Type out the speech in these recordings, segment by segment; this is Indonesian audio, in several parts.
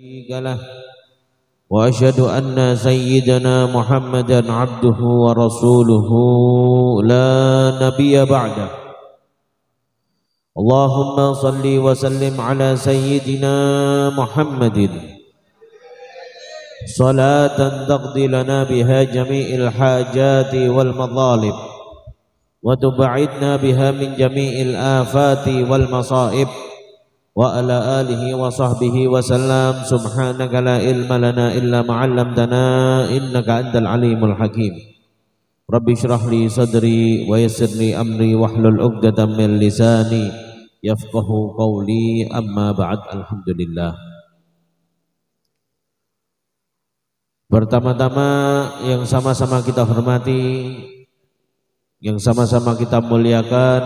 شريك له وأشهد أن سيدنا محمدا عبده ورسوله لا نبي بعده. اللهم صل وسلم على سيدنا محمد صلاة تقضي لنا بها جميع الحاجات والمظالم وتبعدنا بها من جميع الآفات والمصائب وعلى آله وصحبه وسلم. سبحانك لا علم لنا إلا ما علمتنا إنك أنت العليم الحكيم. رب اشرح لي صدري ويسر لي أمري واحلل عقدة من لساني يفقه قولي. أما بعد. Alhamdulillah. Pertama-tama yang sama-sama kita hormati, yang sama-sama kita muliakan,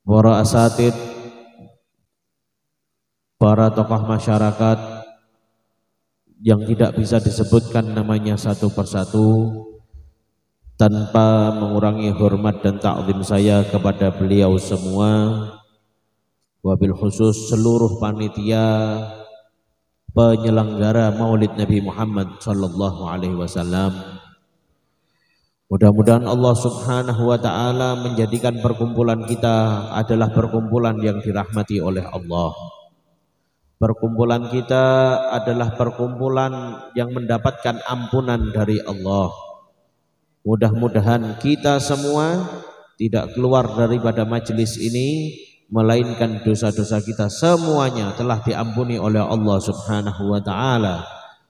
para asatid, para tokoh masyarakat yang tidak bisa disebutkan namanya satu persatu tanpa mengurangi hormat dan takzim saya kepada beliau semua, wabil khusus seluruh panitia penyelenggara Maulid Nabi Muhammad sallallahu alaihi wasallam. Mudah-mudahan Allah subhanahu wa ta'ala menjadikan perkumpulan kita adalah perkumpulan yang dirahmati oleh Allah. Perkumpulan kita adalah perkumpulan yang mendapatkan ampunan dari Allah. Mudah-mudahan kita semua tidak keluar daripada majelis ini melainkan dosa-dosa kita semuanya telah diampuni oleh Allah subhanahu wa ta'ala,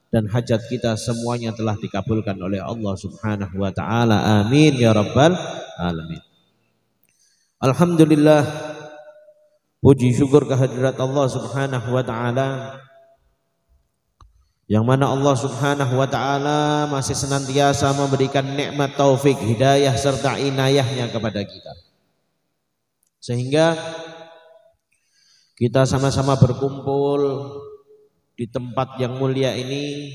dan hajat kita semuanya telah dikabulkan oleh Allah subhanahu wa ta'ala. Amin ya rabbal alamin. Alhamdulillah, puji syukur kehadirat Allah subhanahu wa ta'ala, yang mana Allah subhanahu wa ta'ala masih senantiasa memberikan nikmat taufik, hidayah serta inayahnya kepada kita, sehingga kita sama-sama berkumpul di tempat yang mulia ini,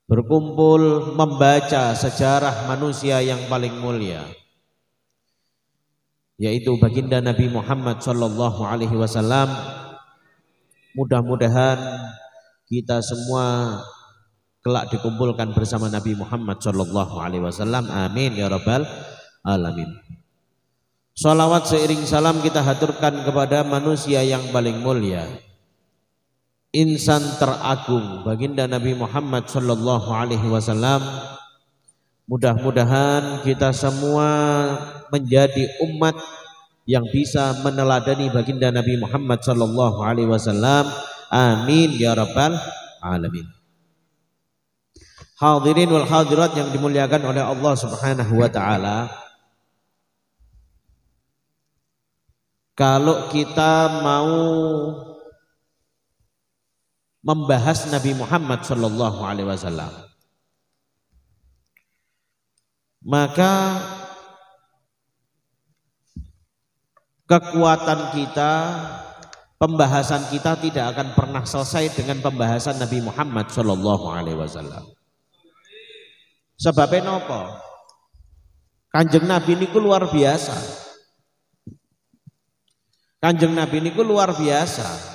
berkumpul membaca sejarah manusia yang paling mulia, yaitu baginda Nabi Muhammad sallallahu alaihi wasallam. Mudah-mudahan kita semua kelak dikumpulkan bersama Nabi Muhammad sallallahu alaihi wasallam. Amin ya rabbal alamin. Salawat seiring salam kita haturkan kepada manusia yang paling mulia, insan teragung, baginda Nabi Muhammad sallallahu alaihi wasallam. Mudah-mudahan kita semua menjadi umat yang bisa meneladani baginda Nabi Muhammad sallallahu alaihi wasallam. Amin ya rabbal alamin. Hadirin wal hadirat yang dimuliakan oleh Allah subhanahu wa ta'ala, kalau kita mau membahas Nabi Muhammad sallallahu alaihi wasallam, maka kekuatan kita, pembahasan kita tidak akan pernah selesai dengan pembahasan Nabi Muhammad sallallahu alaihi wasallam. Sebabnya napa? Kanjeng Nabi niku luar biasa. Kanjeng Nabi niku luar biasa.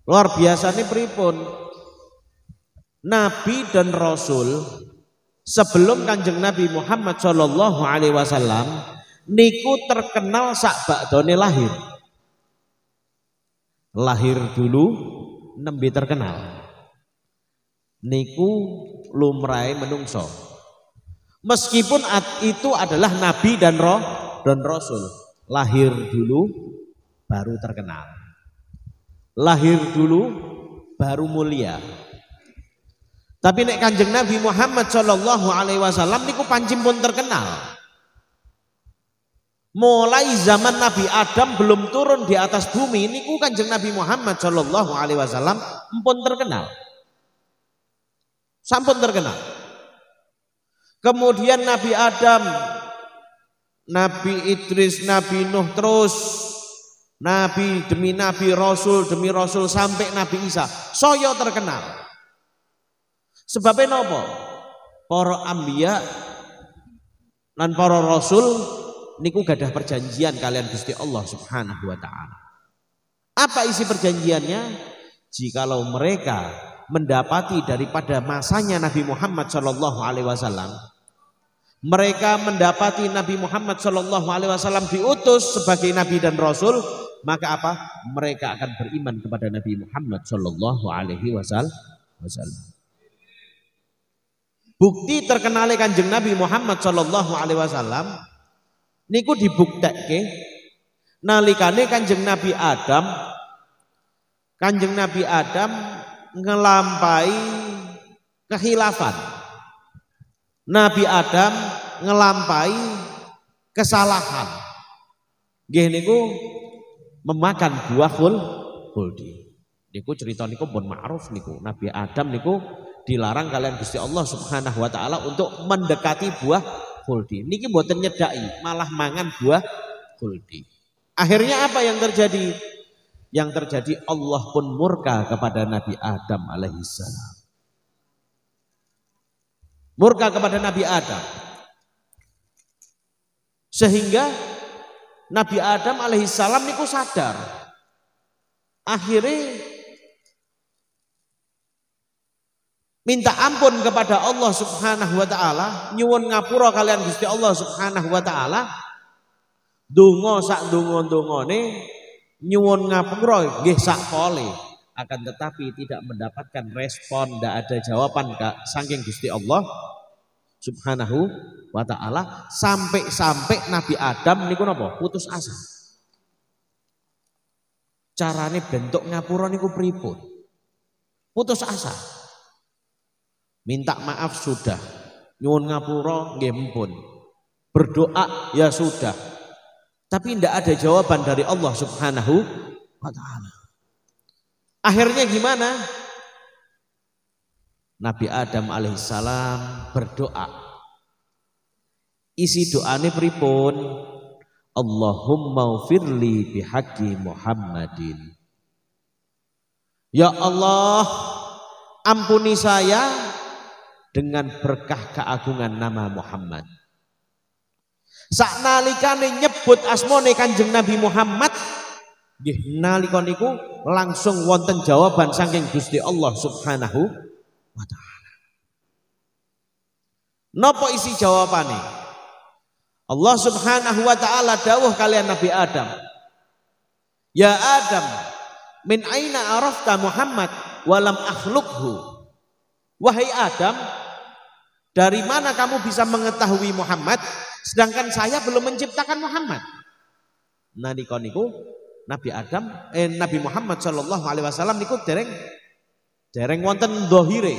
Luar biasa ini pripun? Nabi dan Rasul sebelum Kanjeng Nabi Muhammad sallallahu alaihi wasallam niku terkenal sak bakdone lahir. Lahir dulu nembe terkenal. Niku lumrahe menungso. Meskipun itu adalah Nabi dan Rasul, lahir dulu baru terkenal. Lahir dulu baru mulia. Tapi nek Kanjeng Nabi Muhammad sallallahu alaihi wasallam niku pancen pun terkenal. Mulai zaman Nabi Adam belum turun di atas bumi niku Kanjeng Nabi Muhammad sallallahu alaihi wasallam pun terkenal. Sampun terkenal. Kemudian Nabi Adam, Nabi Idris, Nabi Nuh, terus Nabi demi Nabi, Rasul demi Rasul sampai Nabi Isa, saya terkenal. Sebabnya nopo? Para anbiya lan para rasul niku gadah perjanjian kalian Gusti Allah Subhanahu wa taala. Apa isi perjanjiannya? Jikalau mereka mendapati daripada masanya Nabi Muhammad Shallallahu Alaihi Wasallam, mereka mendapati Nabi Muhammad Shallallahu Alaihi Wasallam diutus sebagai Nabi dan Rasul, maka apa? Mereka akan beriman kepada Nabi Muhammad Shallallahu Alaihi Wasallam. Bukti terkenalnya Kanjeng Nabi Muhammad Shallallahu Alaihi Wasallam niku dibuktekke nalikane Kanjeng Nabi Adam ngelampai kekhilafan. Nabi Adam ngelampai kesalahan. Nggih niku memakan buah khuldi. Niku cerita niku pun ma'ruf niku. Nabi Adam niku dilarang kalian Gusti Allah Subhanahu wa taala untuk mendekati buah khuldi. Niki mboten nyedaki, malah mangan buah khuldi. Akhirnya apa yang terjadi? Yang terjadi Allah pun murka kepada Nabi Adam alaihissalam. Murka kepada Nabi Adam. Sehingga Nabi Adam alaihissalam niku sadar. Akhirnya minta ampun kepada Allah Subhanahu wa taala, nyuwun ngapura kalian Gusti Allah Subhanahu wa taala. Donga sak donga-dongane nyuwun ngapura nggih sak pole, akan tetapi tidak mendapatkan respon, tidak ada jawaban saking Gusti Allah Subhanahu wa taala, sampai Nabi Adam niku napa? Putus asa. Carane bentuk ngapura niku pripun? Putus asa. Minta maaf sudah, nyuwun ngapura nggih mpun. Berdoa ya sudah. Tapi tidak ada jawaban dari Allah Subhanahu wa taala. Akhirnya gimana? Nabi Adam alaihissalam berdoa. Isi doane pripun? Allahumma ufirli bihaqqi Muhammadin. Ya Allah, ampuni saya dengan berkah keagungan nama Muhammad. Saknalikane nyebut asmane Kanjeng Nabi Muhammad, nggih nalika niku langsung wonten jawaban saking Gusti Allah Subhanahu wa taala. Napa isi jawabane? Allah Subhanahu wa taala dawuh kalian Nabi Adam. Ya Adam, min aina arafta Muhammad walam akhluqhu. Wahai Adam, dari mana kamu bisa mengetahui Muhammad sedangkan saya belum menciptakan Muhammad? Nalika niku Nabi Muhammad sallallahu alaihi wasallam niku dereng wonten dhahire,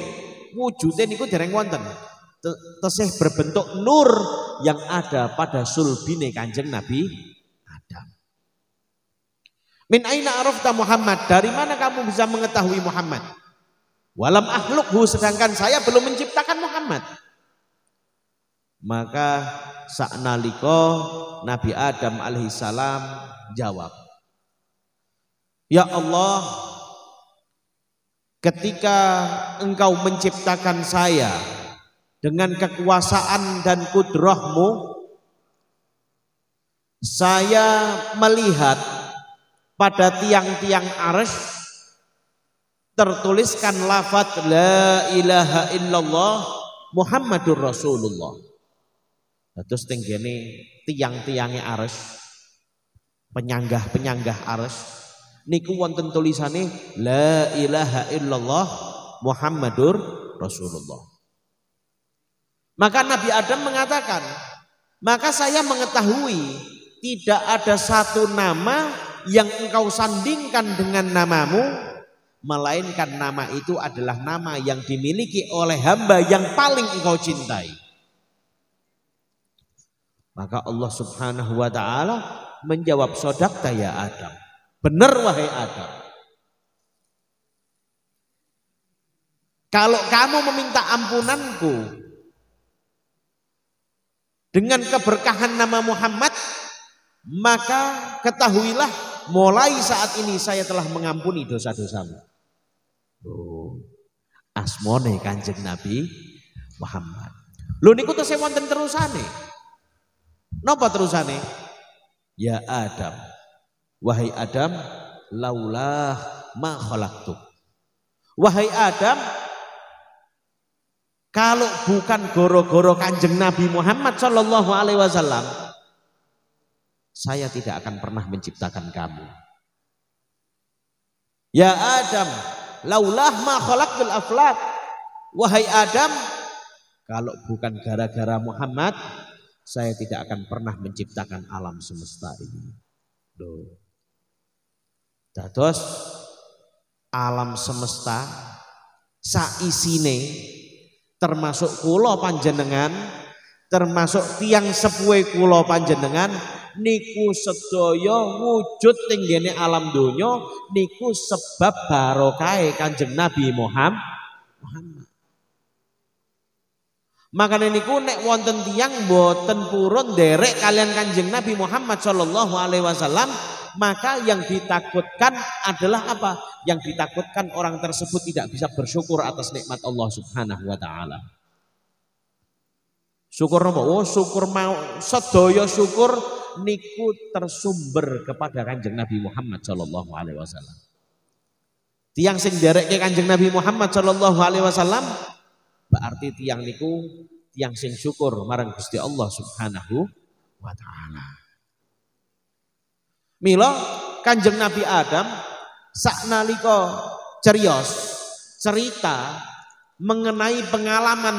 wujude niku dereng wonten. Tesih berbentuk nur yang ada pada sulbine Kanjeng Nabi Adam. Min aina arafta Muhammad, dari mana kamu bisa mengetahui Muhammad? Walam akhluqhu, sedangkan saya belum menciptakan Muhammad. Maka saknalika Nabi Adam alaihissalam jawab, ya Allah, ketika engkau menciptakan saya dengan kekuasaan dan kudrahmu, saya melihat pada tiang-tiang arsy tertuliskan lafaz la ilaha illallah Muhammadur Rasulullah. Terus tenggene tiang-tiange arsy, penyanggah-penyanggah arsy niku wonten tulisane la ilaha illallah Muhammadur Rasulullah. Maka Nabi Adam mengatakan, maka saya mengetahui tidak ada satu nama yang engkau sandingkan dengan namamu, melainkan nama itu adalah nama yang dimiliki oleh hamba yang paling engkau cintai. Maka Allah Subhanahu wa taala menjawab, sodaqta ya Adam. Benar wahai Adam. Kalau kamu meminta ampunanku dengan keberkahan nama Muhammad, maka ketahuilah mulai saat ini saya telah mengampuni dosa-dosamu. Asmone Kanjeng Nabi Muhammad. Lho niku tesih wonten terusane. Napa terusane? Ya Adam, wahai Adam, laulah ma khalaqtuk. Wahai Adam, kalau bukan goro-goro Kanjeng Nabi Muhammad sallallahu alaihi wasallam, saya tidak akan pernah menciptakan kamu. Ya Adam, laulah ma khalaqtul aflak. Wahai Adam, kalau bukan gara-gara Muhammad, saya tidak akan pernah menciptakan alam semesta ini. Loh. Dados alam semesta saisine termasuk kula panjenengan, termasuk tiang sepuhe kula panjenengan niku sedaya wujud teng ngene alam donya niku sebab barokahe Kanjeng Nabi Muhammad. Makanya niku nek wonten tiyang boten purun derek kalian Kanjeng Nabi Muhammad sallallahu alaihi wasallam, maka yang ditakutkan adalah apa? Yang ditakutkan orang tersebut tidak bisa bersyukur atas nikmat Allah Subhanahu wa taala. Syukur napa? Oh, syukur mau sedaya syukur niku tersumber kepada Kanjeng Nabi Muhammad sallallahu alaihi wasallam. Tiang sing dereke Kanjeng Nabi Muhammad sallallahu alaihi wasallam berarti tiang niku tiang sing syukur marang Gusti Allah Subhanahu wa taala. Mila Kanjeng Nabi Adam saknalika cerios cerita mengenai pengalaman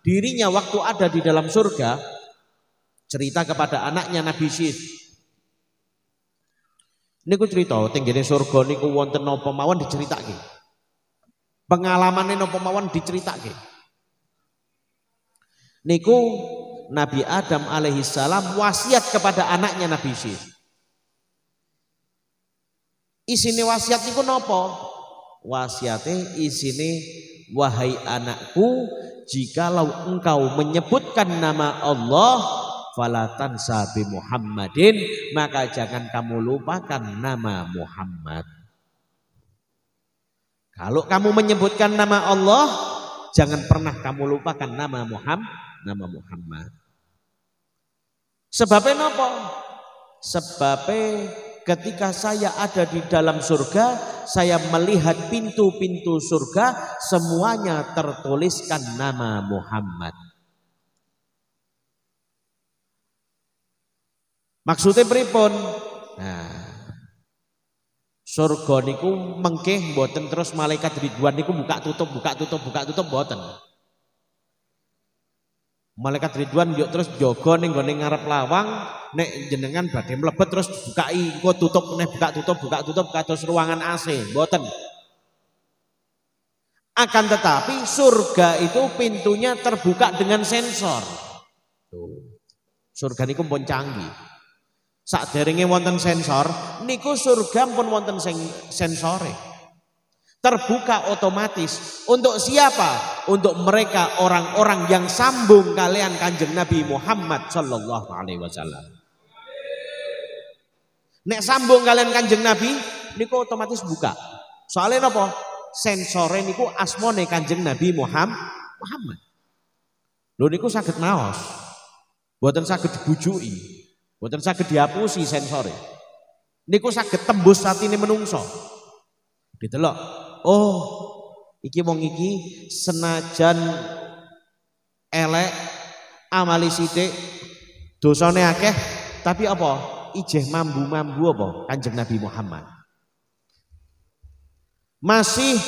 dirinya waktu ada di dalam surga, cerita kepada anaknya Nabi Syith. Niku cerita teng ngene surga niku wonten napa mawon diceritake. Pengalamane napa mawon diceritake. Niku Nabi Adam alaihi salam wasiat kepada anaknya Nabi Syith. Isine wasiat niku napa? Wasiate isine, wahai anakku, jikalau engkau menyebutkan nama Allah fala tansa bi Muhammadin, maka jangan kamu lupakan nama Muhammad. Kalau kamu menyebutkan nama Allah, jangan pernah kamu lupakan nama Muhammad. Sebabnya apa? Sebabnya ketika saya ada di dalam surga, saya melihat pintu-pintu surga semuanya tertuliskan nama Muhammad. Maksudnya pripun? Nah, surga niku mengke mboten terus malaikat Ridwan niku buka tutup mboten. Malaikat Ridwan yuk terus jaga ning gone ngarep lawang, nek jenengan badhe mlebet terus bukai engko tutup meneh buka tutup kados ruangan AC, mboten. Akan tetapi surga itu pintunya terbuka dengan sensor. Tuh. Surga niku pun canggih. Sakderenge wonten sensor, niku surga pun wonten sensore. Terbuka otomatis. Untuk siapa? Untuk mereka orang-orang yang sambung kalian Kanjeng Nabi Muhammad sallallahu alaihi wasallam. Nek sambung kalian Kanjeng Nabi niku otomatis buka. Soalnya napa? Sensore niku asmone Kanjeng Nabi Muhammad. Lho niku saged maos. Mboten saged dibujuki. Mboten saged dihapusi sensore. Niku saged tembus atine menungso. Ditelok. Oh, iki wong iki senajan elek amali sithik dosane akeh tapi apa? Ijeh mambu-mambu apa? Kanjeng Nabi Muhammad. Masih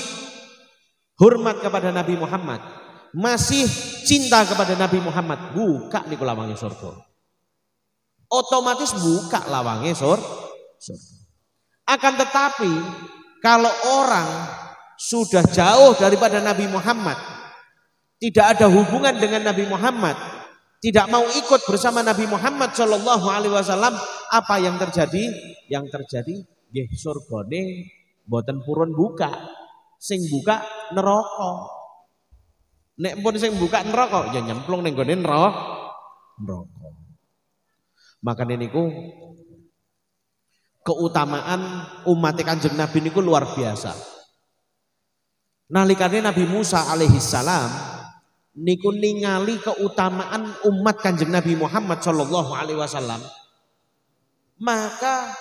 hormat kepada Nabi Muhammad, masih cinta kepada Nabi Muhammad, buka niku lawange surga. Otomatis buka lawange surga. Akan tetapi kalau orang sudah jauh daripada Nabi Muhammad, tidak ada hubungan dengan Nabi Muhammad, tidak mau ikut bersama Nabi Muhammad sallallahu alaihi wasallam, apa yang terjadi? Yang terjadi nggih surgane mboten purun buka. Sing buka neraka. Nek pun sing buka neraka ya nyemplung ning gone neraka. Makane niku keutamaan umat Kanjeng Nabi niku luar biasa. Nalikane Nabi Musa alaihi salam niku ningali keutamaan umat Kanjeng Nabi Muhammad sallallahu alaihi wasallam, maka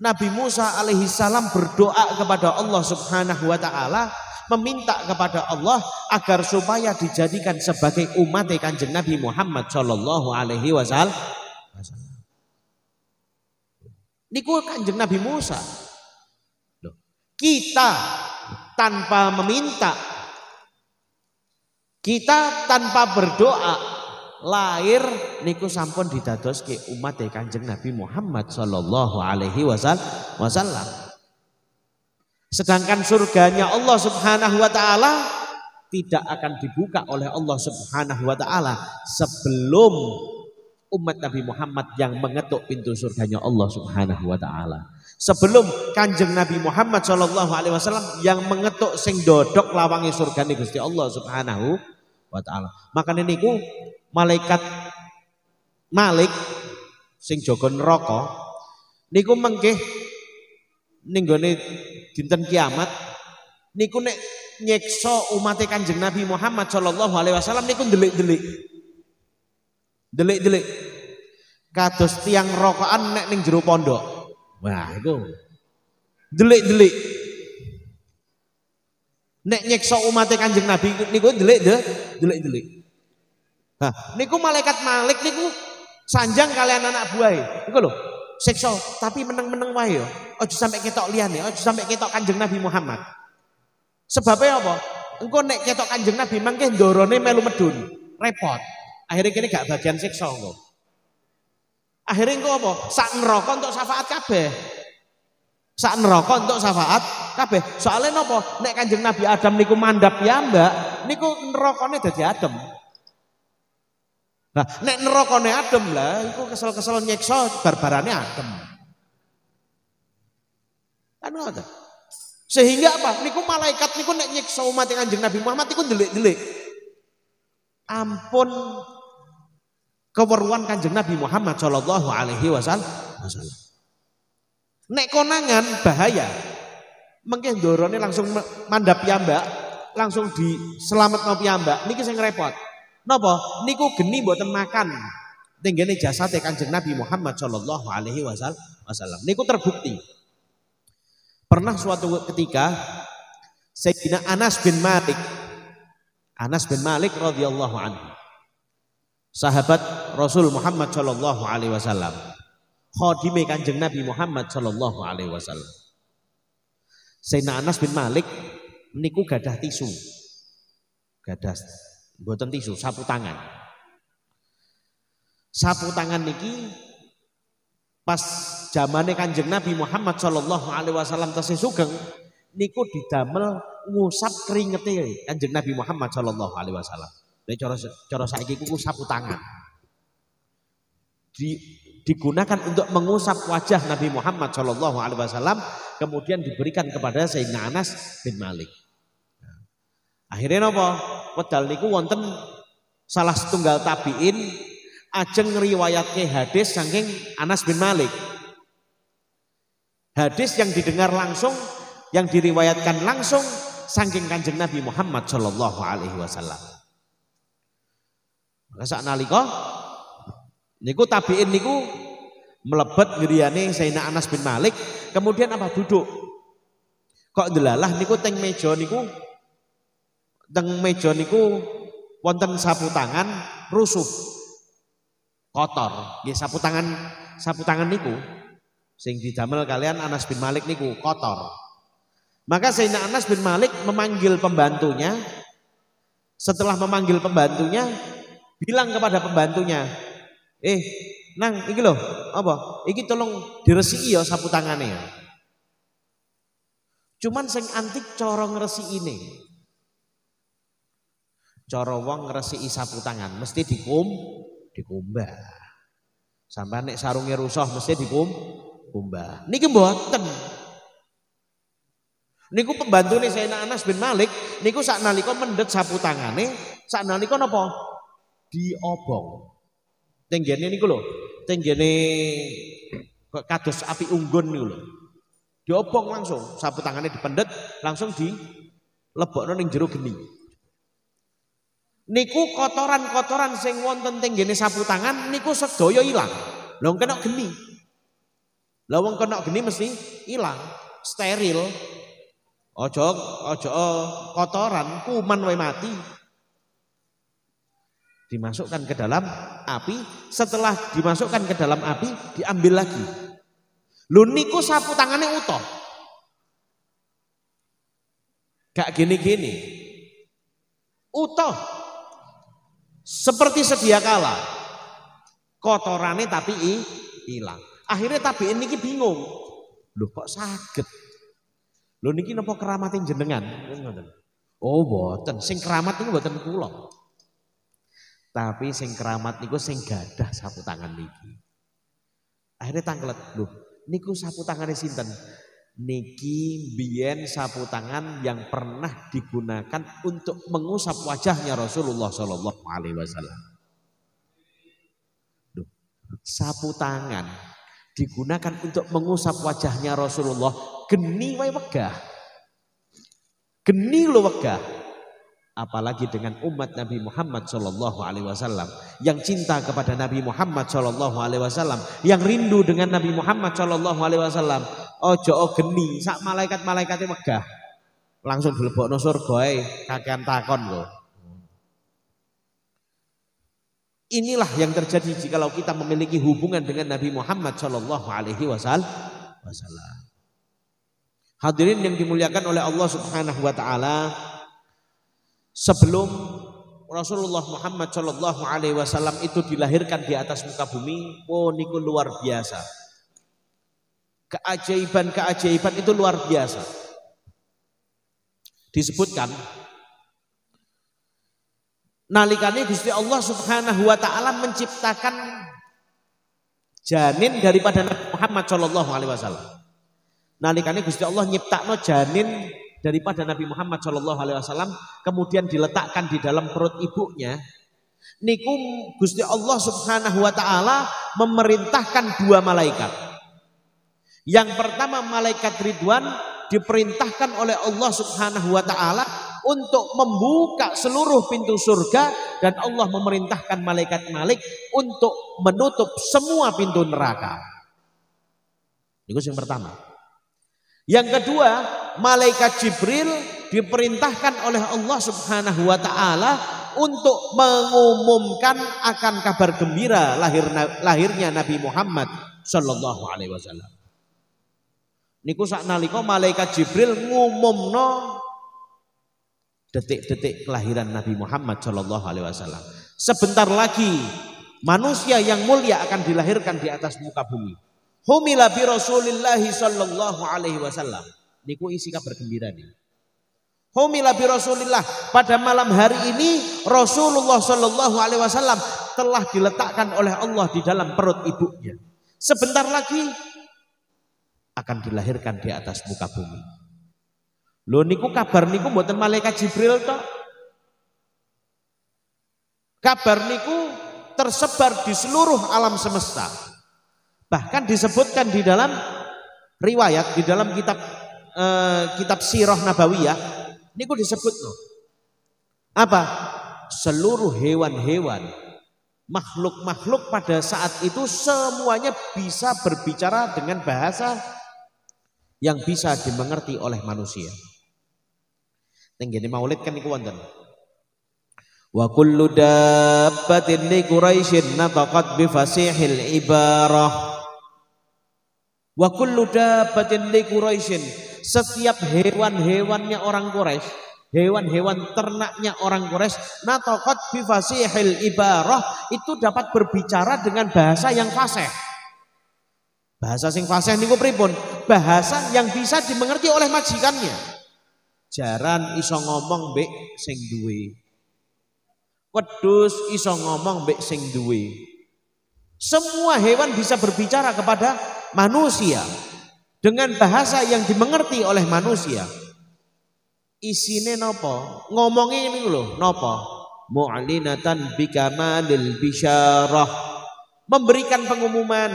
Nabi Musa alaihi salam berdoa kepada Allah Subhanahu wa taala, meminta kepada Allah agar supaya dijadikan sebagai umat Kanjeng Nabi Muhammad sallallahu alaihi wasallam. Niku Kanjeng Nabi Musa. Loh, kita tanpa meminta, kita tanpa berdoa, lahir niku sampun didadoske umat Kanjeng Nabi Muhammad sallallahu alaihi wasallam. Sedangkan surganya Allah Subhanahu wa taala tidak akan dibuka oleh Allah Subhanahu wa taala sebelum umat Nabi Muhammad yang mengetuk pintu surganya Allah Subhanahu wa taala. Sebelum Kanjeng Nabi Muhammad sallallahu alaihi wasallam yang mengetuk sing dodok lawange surgane Gusti Allah Subhanahu wa taala. Makane niku malaikat Malik sing jaga neraka niku mengke ning gone dinten kiamat niku nek nyeksa umat Kanjeng Nabi Muhammad sallallahu alaihi wasallam niku ndelik-ndelik. Delik-delik. Kados tiang rokokan nek ning jero pondok. Wah, iku delik-delik. Nek nyeksa umat Kanjeng Nabi niku delik-delik. Nah, niku malaikat Malik niku sanjang kalian anak buah. Niku lho, siksa tapi meneng-meneng wae yo. Aja sampe ketok liyane, aja sampe ketok Kanjeng Nabi Muhammad. Sebabnya apa? Engko nek ketok Kanjeng Nabi mangke ndorone melu medun, repot. Akhirnya kene gak bagian siksa engko. Akhirnya engko apa? Sak neraka untuk syafaat kabeh. Sak neraka untuk syafaat kabeh. Soalnya napa? Nek Kanjeng Nabi Adam niku mandhap piyambak, niku nerakane dadi adem. Nah, nek nerakane adem lah, iku kesel-kesel nyiksa barbarane adem. Kan ngoten. Sehingga apa? Niku malaikat niku nek nyiksa umat Kanjeng Nabi Muhammad niku ndelik-ndelik. Ampun keweruhan Kanjeng Nabi Muhammad sallallahu alaihi wasallam. Nek konangan bahaya. Mengke ndorone langsung mandhap piyambak, langsung diselametno piyambak. Niki sing repot. Napa? Niku geni mboten makan tenggene jasate Kanjeng Nabi Muhammad sallallahu alaihi wasallam. Niku terbukti. Pernah suatu ketika Sayyidina Anas bin Malik radhiyallahu anhu, sahabat Rasul Muhammad sallallahu alaihi wasallam, khadime Kanjeng Nabi Muhammad sallallahu alaihi wasallam. Sayyidina Anas bin Malik niku gadah tisu. Gadah mboten tisu, sapu tangan. Sapu tangan niki pas zamane Kanjeng Nabi Muhammad sallallahu alaihi wasallam tasih sugeng niku didamel ngusap keringete Kanjeng Nabi Muhammad sallallahu alaihi wasallam. Nek cara saiki ku sapu tangan. Digunakan untuk mengusap wajah Nabi Muhammad sallallahu alaihi wasallam, kemudian diberikan kepada Sayyidina Anas bin Malik. Akhirnya napa? Wedal niku wonten salah setunggal tabiin ajeng ngriwayatke hadis saking Anas bin Malik. Hadis yang didengar langsung, yang diriwayatkan langsung saking Kanjeng Nabi Muhammad sallallahu alaihi wasallam. Maka saknalika niku tabiin niku mlebet griyane Sayyidina Anas bin Malik, kemudian apa duduk. Kok ndelalah niku teng meja niku wonten sapu tangan rusuh. Kotor. Nggih sapu tangan niku sing didamel kalian Anas bin Malik niku kotor. Maka Sayyidina Anas bin Malik memanggil pembantunya. Setelah memanggil pembantunya, bilang kepada pembantunya, Nang, iki lho, apa? Iki tolong diresiki ya sapu tangane ya. Cuman sing antik cara ngresikine. Cara wong ngresiki sapu tangan mesti dikumbah. Sampai nek sarunge rusuh mesti dikumbah. Niki mboten. Niku pembantune Sayyidina Anas bin Malik niku saknalika mendhet sapu tangane, saknalika napa? Diobong. Tenggene niku lho, tenggene kados api unggun niku lho. Diobong langsung, sapu tangane dipendet langsung dilebokno ning jero geni. Niku kotoran-kotoran sing wonten tenggene sapu tangan niku sedaya ilang. Lho kena geni. Lah wong kena geni mesti ilang, steril. Ojo kotoran, kuman wae mati. Dimasukkan ke dalam api, setelah dimasukkan ke dalam api diambil lagi. Lho niku sapu tangannya utuh. Gak gini-gini. Utuh. Seperti sedia kala. Kotorannya tapi hilang. Akhirnya tabiin niki bingung. Loh kok saged? Loh niki napa keramatin jenengan? Oh boten, sing keramat niku boten kula. Tapi sing keramat niku sing gadah sapu tangan niki. Akhirnya tanglet, loh niku sapu tangannya sinten? Niki biyen sapu tangan yang pernah digunakan untuk mengusap wajahnya Rasulullah Shallallahu Alaihi Wasallam. Sapu tangan digunakan untuk mengusap wajahnya Rasulullah, geni wae wegah. Geni lo wegah. Apalagi dengan umat Nabi Muhammad Shallallahu Alaihi Wasallam yang cinta kepada Nabi Muhammad Shallallahu Alaihi Wasallam, yang rindu dengan Nabi Muhammad Shallallahu Alaihi Wasallam. Ojo geni, sak malaikat-malaikatnya megah. Langsung dilebokno surga ae, kakean takon lho. Inilah yang terjadi jikalau kita memiliki hubungan dengan Nabi Muhammad Shallallahu Alaihi Wasallam. Hadirin yang dimuliakan oleh Allah Subhanahu Wa Taala. Sebelum Rasulullah Muhammad Shallallahu Alaihi Wasallam itu dilahirkan di atas muka bumi, oh niku luar biasa. Keajaiban itu luar biasa. Disebutkan nalikane Gusti Allah Subhanahu Wa Taala menciptakan janin daripada Nabi Muhammad Shallallahu Alaihi Wasallam. Nalikane Gusti Allah nyiptakno janin daripada Nabi Muhammad Shallallahu Alaihi Wasallam, kemudian diletakkan di dalam perut ibunya. Niku Gusti Allah Subhanahu Wa Taala memerintahkan dua malaikat. Yang pertama malaikat Ridwan diperintahkan oleh Allah Subhanahu Wa Taala untuk membuka seluruh pintu surga, dan Allah memerintahkan malaikat Malik untuk menutup semua pintu neraka. Itu yang pertama. Yang kedua, malaikat Jibril diperintahkan oleh Allah Subhanahu Wa Taala untuk mengumumkan akan kabar gembira lahirnya Nabi Muhammad Sallallahu Alaihi Wasallam. Niku saknalika malaikat Jibril ngumumno detik-detik kelahiran Nabi Muhammad Shallallahu Alaihi Wasallam. Sebentar lagi manusia yang mulia akan dilahirkan di atas muka bumi. Humila bi Rasulillahi Shallallahu Alaihi Wasallam. Niku isi kabar gembira nih. Humila bi Rasulillah, pada malam hari ini Rasulullah Shallallahu Alaihi Wasallam telah diletakkan oleh Allah di dalam perut ibunya. Sebentar lagi akan dilahirkan di atas muka bumi. Lho niku kabar niku mboten malaikat Jibril tok. Kabar niku tersebar di seluruh alam semesta. Bahkan disebutkan di dalam riwayat, di dalam kitab Sirah Nabawiyah, niku disebut loh. Apa? Seluruh hewan-hewan, makhluk-makhluk pada saat itu semuanya bisa berbicara dengan bahasa yang bisa dimengerti oleh manusia. Tenggene maulid kan niku wonten. Wa kullu dabbatin li Quraisyin nataqat bi fasihil ibarah. Wa kullu dabbatin li Quraisyin, setiap hewan-hewannya orang Quraisy, hewan-hewan ternaknya orang Quraisy, nataqat bi fasihil ibarah, itu dapat berbicara dengan bahasa yang fasih. Bahasa sing fasih niku pripun? Bahasa yang bisa dimengerti oleh majikannya. Jaran iso ngomong mbek sing duwe. Wedhus iso ngomong mbek sing duwe. Semua hewan bisa berbicara kepada manusia dengan bahasa yang dimengerti oleh manusia. Isine napa? Ngomongnya ini lho, napa? Mu'linatan bikamalil bisyarah. Memberikan pengumuman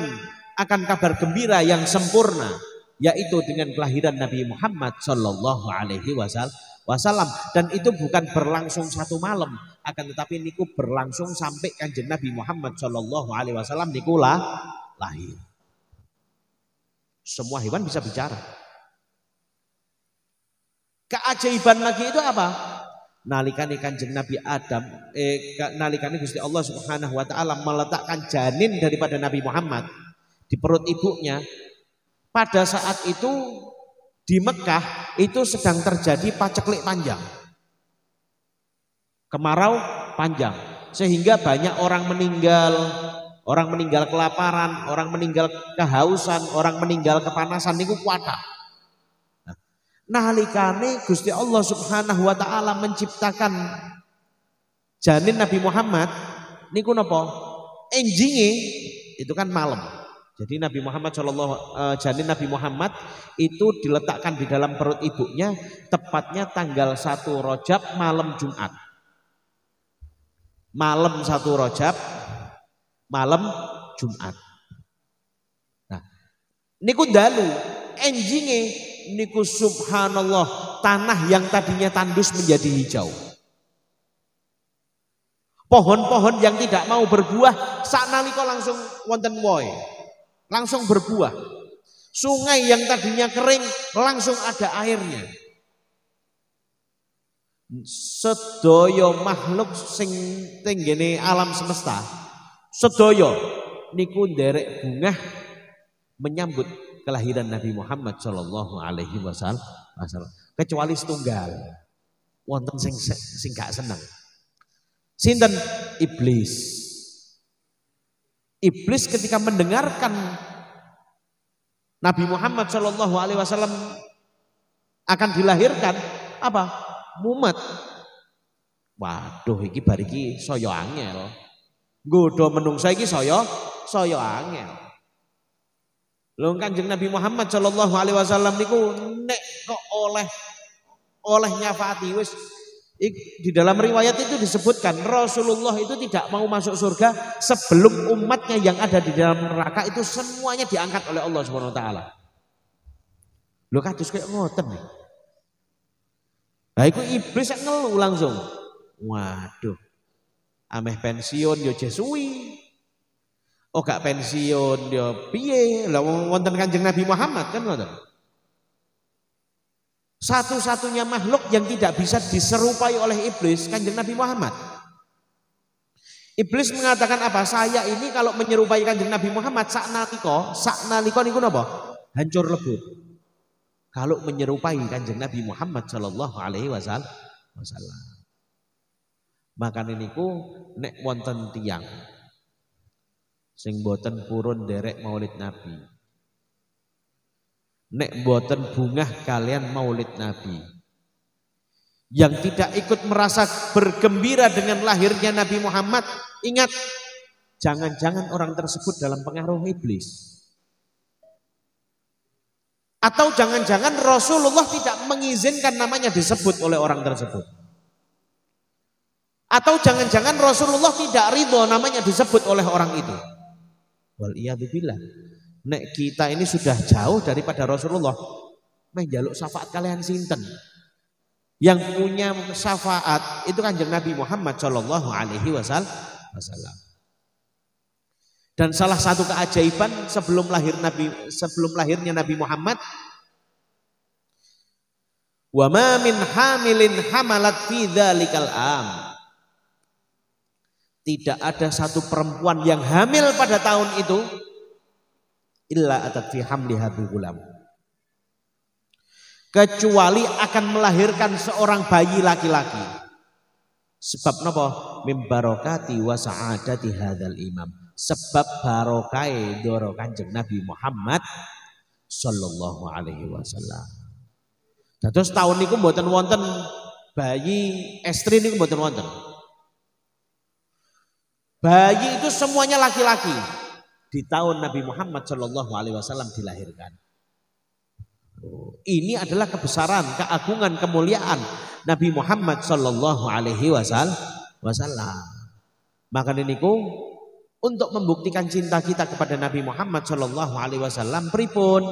akan kabar gembira yang sempurna, yaitu dengan kelahiran Nabi Muhammad Sallallahu Alaihi Wasallam. Dan itu bukan berlangsung satu malam, akan tetapi niku berlangsung sampai kanjeng Nabi Muhammad Sallallahu Alaihi Wasallam niku lahir. Semua hewan bisa bicara. Keajaiban lagi itu apa? Nalikane Kanjeng Nabi Adam, nalikane Gusti Allah Subhanahu wa taala meletakkan janin daripada Nabi Muhammad di perut ibunya. Pada saat itu di Mekah itu sedang terjadi paceklik panjang. Kemarau panjang. Sehingga banyak orang meninggal kelaparan, orang meninggal kehausan, orang meninggal kepanasan niku kuatah. Nalikane Gusti Allah Subhanahu wa taala menciptakan janin Nabi Muhammad niku napa? Enjinge itu kan malam. Jadi Nabi Muhammad janin Nabi Muhammad itu diletakkan di dalam perut ibunya tepatnya tanggal 1 Rajab malam Jumat. Malam 1 Rajab malam Jumat. Nah, niku dalu enjinge niku subhanallah tanah yang tadinya tandus menjadi hijau. Pohon-pohon yang tidak mau berbuah saknalika langsung wonten wohe. Langsung berbuah. Sungai yang tadinya kering langsung ada airnya. Sedaya makhluk sing tenggene alam semesta sedaya niku nderek bungah menyambut kelahiran Nabi Muhammad sallallahu alaihi wasallam, kecuali setunggal wonten sing gak seneng. Sinten? Iblis. Iblis ketika mendengarkan Nabi Muhammad sallallahu alaihi wasallam akan dilahirkan apa? Mumet. Waduh iki bar iki saya angel. Nggodha menungsa iki saya angel. Lho Kanjeng Nabi Muhammad sallallahu alaihi wasallam niku nek kok oleh nyafaati wis di dalam riwayat itu disebutkan Rasulullah itu tidak mau masuk surga sebelum umatnya yang ada di dalam neraka itu semuanya diangkat oleh Allah Subhanahu wa taala. Lho kados koyo ngoten. Lah iku iblis ngeluh langsung. Waduh. Ameh pensiun yo jesui. Oh gak pensiun yo piye? Lah wonten Kanjeng Nabi Muhammad kan ngoten. Satu-satunya makhluk yang tidak bisa diserupai oleh iblis Kanjeng Nabi Muhammad. Iblis mengatakan apa? Saya ini kalau menyerupai Kanjeng Nabi Muhammad saknalika niku napa? Hancur lebur. Kalau menyerupai Kanjeng Nabi Muhammad sallallahu alaihi wasallam. Makane niku nek wonten tiyang sing boten purun derek Maulid Nabi. Nek boten bungah kalian Maulid Nabi. Yang tidak ikut merasa bergembira dengan lahirnya Nabi Muhammad, ingat jangan-jangan orang tersebut dalam pengaruh iblis. Atau jangan-jangan Rasulullah tidak mengizinkan namanya disebut oleh orang tersebut. Atau jangan-jangan Rasulullah tidak ridho namanya disebut oleh orang itu. Waliyadzubillah. Nek kita ini sudah jauh daripada Rasulullah. Menjaluk syafaat kalian sinten? Yang punya syafaat itu Kanjeng Nabi Muhammad sallallahu alaihi wasallam. Dan salah satu keajaiban sebelum lahirnya Nabi Muhammad, wa ma min hamilin hamalat fi dzalikal am. Tidak ada satu perempuan yang hamil pada tahun itu illa atat fi hamliha bi gulam. Kecuali akan melahirkan seorang bayi laki-laki. Sebab napa? Mim barokati wa sa'adati hadzal imam. Sebab barokai doro Kanjeng Nabi Muhammad sallallahu alaihi wasallam. Dados tahun niku mboten wonten bayi estri niku mboten wonten. Bayi itu semuanya laki-laki. Di tahun Nabi Muhammad sallallahu alaihi wasallam dilahirkan. Ini adalah kebesaran, keagungan, kemuliaan Nabi Muhammad sallallahu alaihi wasallam. Maka niku untuk membuktikan cinta kita kepada Nabi Muhammad sallallahu alaihi wasallam pripun?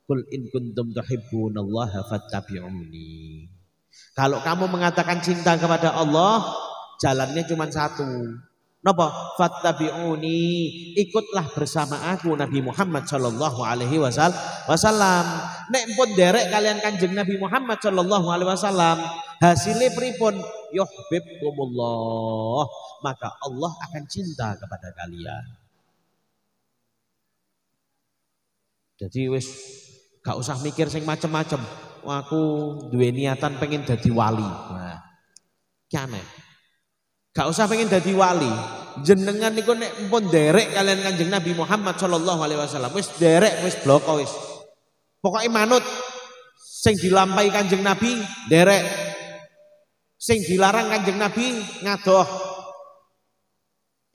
Qul in kuntum tuhibbunallaha fattabi'uni. Kalau kamu mengatakan cinta kepada Allah, jalannya cuma satu. Napa? Fattabi'uni, ikutlah bersama aku Nabi Muhammad sallallahu alaihi wasallam. Nek pun derek kalian Kanjeng Nabi Muhammad sallallahu alaihi wasallam, hasilnya pripun? Yuhibbukumullah, maka Allah akan cinta kepada kalian. Jadi wis gak usah mikir sing macem-macem. Aku duwe niatan pengen dadi wali. Nah, aneh. Gak usah pengen dadi wali. Jenengan niku nek pun derek kalian Kanjeng Nabi Muhammad sallallahu alaihi wasallam, wis derek, wis bloko wis. Pokoke manut sing dilampahi Kanjeng Nabi derek. Sing dilarang Kanjeng Nabi ngadoh.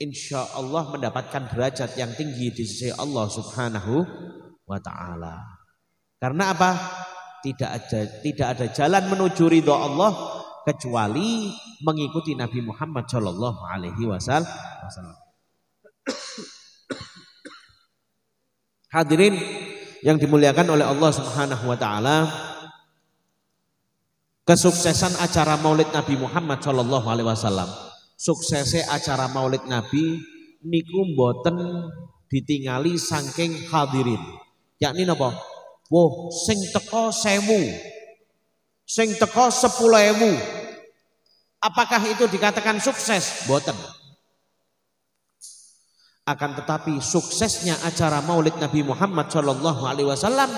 Insya Allah mendapatkan derajat yang tinggi di sisi Allah Subhanahu wa ta'ala. Karena apa? Tidak ada jalan menuju ridho Allah kecuali mengikuti Nabi Muhammad sallallahu alaihi wasallam. Hadirin yang dimuliakan oleh Allah Subhanahu wa taala, kesuksesan acara Maulid Nabi Muhammad sallallahu alaihi wasallam, suksesnya acara Maulid Nabi niku mboten ditingali saking hadirin. Yakni napa? Woh, sing teko 1000, sing teko 10.000. Apakah itu dikatakan sukses? Mboten. Akan tetapi suksesnya acara Maulid Nabi Muhammad sallallahu alaihi wasallam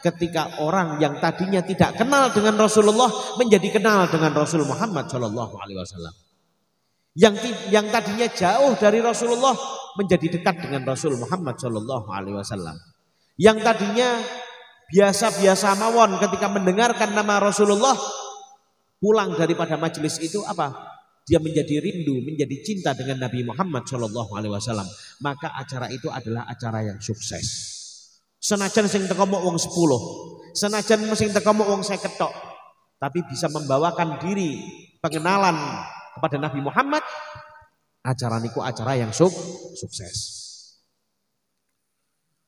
ketika orang yang tadinya tidak kenal dengan Rasulullah menjadi kenal dengan Rasul Muhammad sallallahu alaihi wasallam. Yang tadinya jauh dari Rasulullah menjadi dekat dengan Rasul Muhammad sallallahu alaihi wasallam. Yang tadinya biasa-biasa mawon ketika mendengarkan nama Rasulullah, pulang daripada majelis itu apa? Dia menjadi rindu, menjadi cinta dengan Nabi Muhammad sallallahu alaihi wasallam. Maka acara itu adalah acara yang sukses. Senajan sing teko mok wong 10, senajan sing teko mok wong 50 tok, tapi bisa membawakan diri pengenalan kepada Nabi Muhammad, acara niku acara yang sukses.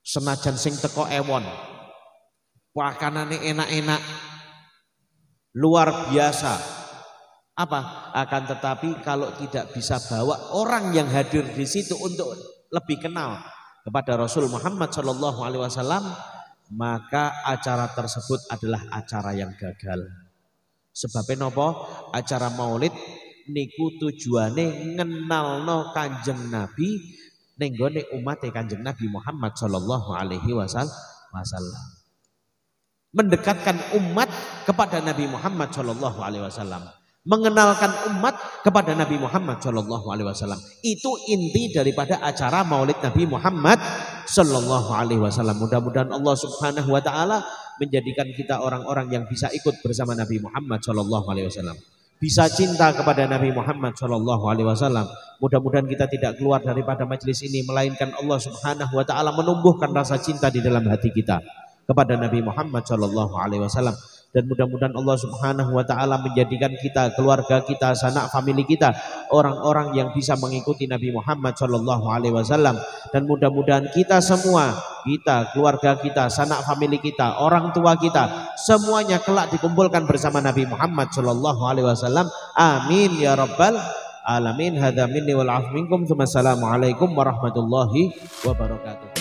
Senajan sing teko ewon, pakanane enak-enak, luar biasa. Apa? Akan tetapi kalau tidak bisa bawa orang yang hadir di situ untuk lebih kenal kepada Rasul Muhammad sallallahu alaihi wasallam, maka acara tersebut adalah acara yang gagal. Sebabnya napa? Acara Maulid niku tujuane ngenalno Kanjeng Nabi ning gone umate Kanjeng Nabi Muhammad sallallahu alaihi wasallam. Mendekatkan umat kepada Nabi Muhammad sallallahu alaihi wasallam. Mengenalkan umat kepada Nabi Muhammad sallallahu alaihi wasallam. Itu inti daripada acara Maulid Nabi Muhammad sallallahu alaihi wasallam. Mudah-mudahan Allah Subhanahu wa taala menjadikan kita orang-orang yang bisa ikut bersama Nabi Muhammad sallallahu alaihi wasallam. Bisa cinta kepada Nabi Muhammad sallallahu alaihi wasallam. Mudah-mudahan kita tidak keluar daripada majelis ini melainkan Allah Subhanahu wa taala menumbuhkan rasa cinta di dalam hati kita kepada Nabi Muhammad sallallahu alaihi wasallam. Dan mudah-mudahan Allah Subhanahu wa taala menjadikan kita, keluarga kita, sanak famili kita orang-orang yang bisa mengikuti Nabi Muhammad sallallahu alaihi wasallam. Dan mudah-mudahan kita semua, kita, keluarga kita, sanak famili kita, orang tua kita, semuanya kelak dikumpulkan bersama Nabi Muhammad sallallahu alaihi wasallam. Amin ya rabbal alamin. Hadza minni wal 'afwu minkum. Assalamualaikum warahmatullahi wabarakatuh.